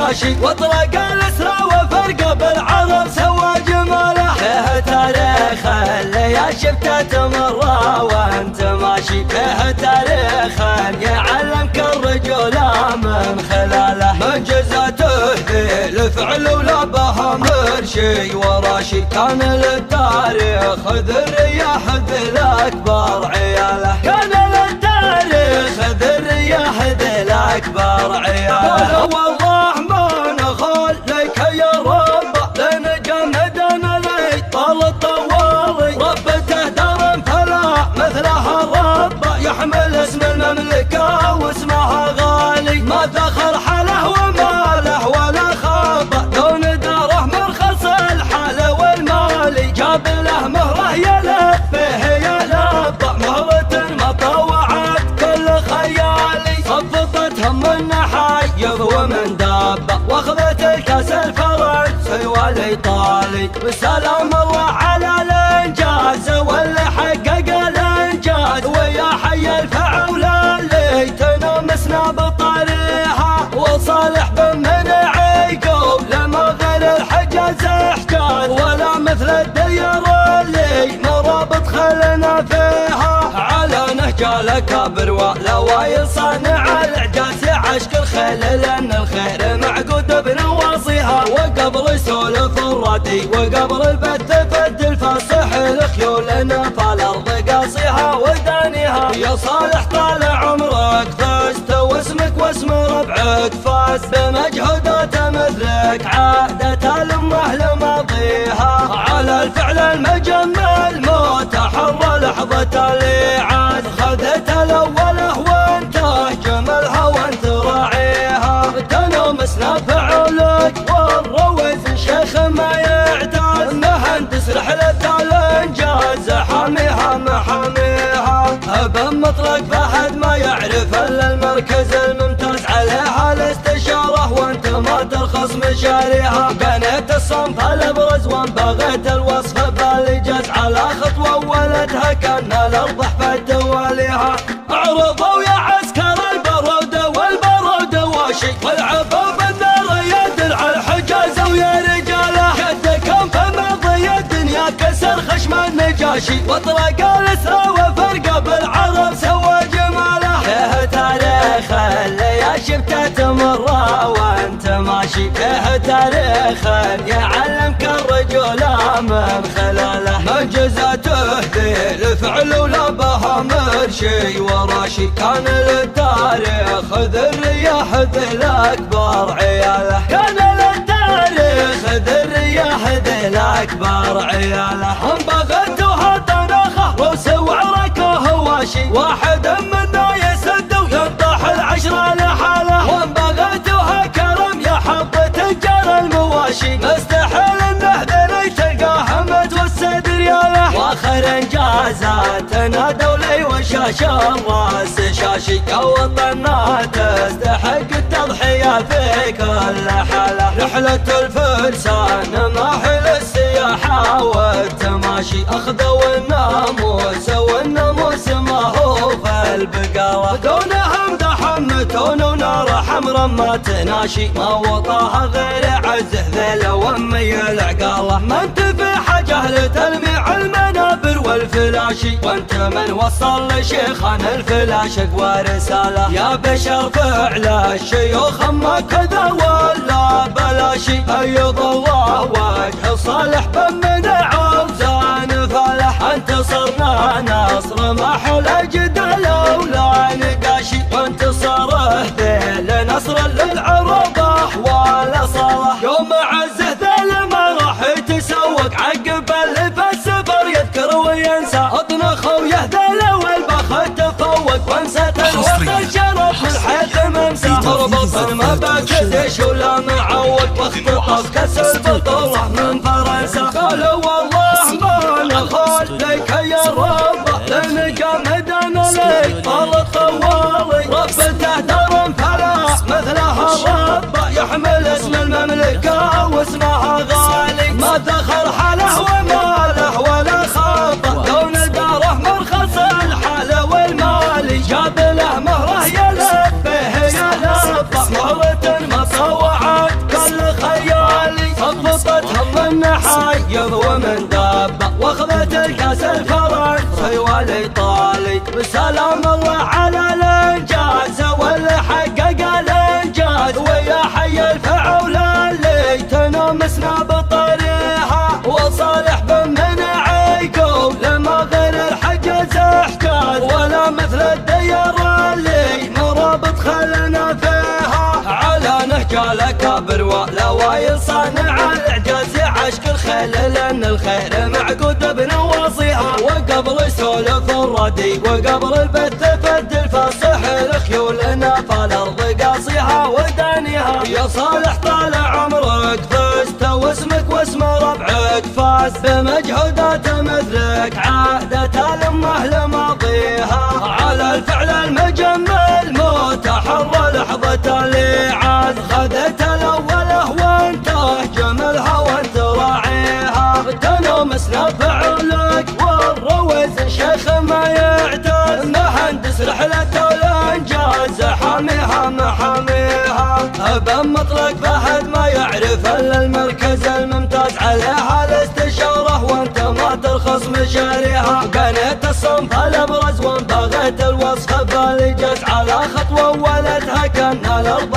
مشاشي، واطلق الاسرى وفرقه بالعرب سوى جماله. فيه تاريخ اللي يا شفته تمره وانت ماشي، فيه تاريخ يعلمك الرجوله من خلاله. معجزاته ذي الفعل ولا بها مرشي وراشي، كان للتاريخ ذي الرياح ذي الاكبر عياله. كان للتاريخ ذي الرياح ذي الاكبر عياله. والرحمن خليك يا رب لنجم مدن لي طال الطوالي، ربته دار فلا مثلها الرب، يحمل اسم المملكه واسمها غالي. ما ذخر حاله وماله ولا خاب، دون داره مرخص الحال والمالي. جاب له مهره يلف فيه يلف، مهرة ما طوعت كل خيالي. صفطت هم النحايض ومن دابه، واخذت الكاس الفرنسي والايطالي. وسلام الله على الانجاز واللي حقق الانجاز، ويا حي الفعول اللي تنامسنا بطريقها. وصالح بن من عيقوب لما غير الحجاز احجاز، ولا مثل الديار اللي مرابط خلنا فيها. على نهج الاكابر والاوائل صانع الاعجاز، عشق الخيل لان الخير معقود بنواصيها. وقبل يسولف الردي وقبل البث فد الفصح، الخيول نفى الارض قاصيها ودانيها. يا صالح طال عمرك فزت واسمك واسم ربعك فاز، بمجهودات مثلك عادة الامه لماضيها. على الفعل المجمل موت حر لحظة الاعاد، خذت الاوله وانته جملها وانت راعيها. تنومسنا فعلك والرويز شيخ ما يعتاد، مهندس رحلة الانجاز حاميها محاميها. ابن مطلق فهد ما يعرف الا المركز الممتاز، عليها الاستشاره وانت ما ترخص مشاريها. بنيت الصنف الابرز وان بغيت الوصف بالايجاز، على خطوه ولدها كان الارض حفت تواليها. اعرضوا يا عسكر البرود والبرود واشي، والعفو بالنار يا درع الحجاز ويا رجاله. جدكم فماضي الدنيا كسر خشم النجاشي، واطلق الاسرى وفرقه بالعرب سوى جماله. فيه تاريخ اللي يا شفته تمره وانت ماشي، فيه تاريخ يعلمك الرجوله من خلاله. معجزاته ذي الفعل ولا بها مرشي وراشي، كان للتاريخ ذي الرياح ذي الاكبر عياله. كان للتاريخ ذي الرياح ذي الاكبر عياله. هم بغتوها طناخه روس وعركه هواشي، واحد منا يسد وينطح العشره لحاله. وهم بغتوها كرم يا حظ تجار المواشي، مستحيل انه ذني تلقاه متوسد رياله. واخر انجازاتنا دولي وشاشه الراس شاشي، يا وطننا تستحق التضحيه في كل حاله. رحله الفرسان ماحل السياحه والتماشي، اخذوا الناموس والناموس ما هو في البقاله. دونهم دحمتون ونار حمرا ما تناشي، ما وطاها غير عزه ذيل وامي العقاله. ما انت في حاجه لتلميع المنابر والفلاشي، وانت من وصل لشيخنا الفلاش اقوى رساله. يا بشر فعل الشيوخ ما كذا ولا بلاشي، ايض الله وجه صالح بن من عوزان فلاح. انتصرنا نصر ما حل جدل ولا نقاشي، وانتصاره ذيل نصر للعرب احوال صلاح. يوم عزه ذيل ما راح يتسوق، عقب اللي في السفر يذكر وينسى. اطنخ ويهذل والبخت تفوق، وانسى الوطن شرف من حيث ممسى. مربط ما باكدش ولا معوق، واختطف كاس البطوله من فرنسا. قالوا والله ما خليك يا رب لنجا مدن لي طال الطوالي. ربته دار فلا مثلها الرب، يحمل اسم المملكه واسمها غالي. ما ذخر حاله وماله ولا خاب، دون داره مرخص الحال والمالي. جاب له مهره يلف فيه يلف، مهرة ما طوعت تهم النحايض ومن دابة واخذت الكاس الفرنسي والايطالي. بسلام الله على الانجاز واللي حقق الانجاز، ويا حي الفعول اللي تنامسنا بطريقها. وصالح بن من عيقوب لما غير الحجز احجاز، ولا مثل الديار اللي مرابط خلنا فيها. على نهج الاكابر والاوائل صانع الاعجاز، يعشق الخيل لان الخير معقود بنواصيها. وقبل يسولف الردي وقبل البث فد الفصح، الخيول نافى الارض قاصيها ودانيها. يا صالح طال عمرك فزت واسمك واسم ربعك فاز، بمجهودات مثلك عادة الامه لماضيها. على الفعل المجمل متحرى لحظة الاعاز، خذت الاوله وانته جملها وانت راعيها. تنومسنا فعلك والرويز شيخ ما يعتاز، مهندس رحلة الانجاز حاميها محاميها. بن مطلق فهد ما يعرف الا المركز الممتاز، عليها الاستشاره وانت ما ترخص مشاريها. بنيت الصنف الابرز وان بغيت الوصف بالجز، على خطوه ولدها كان الارض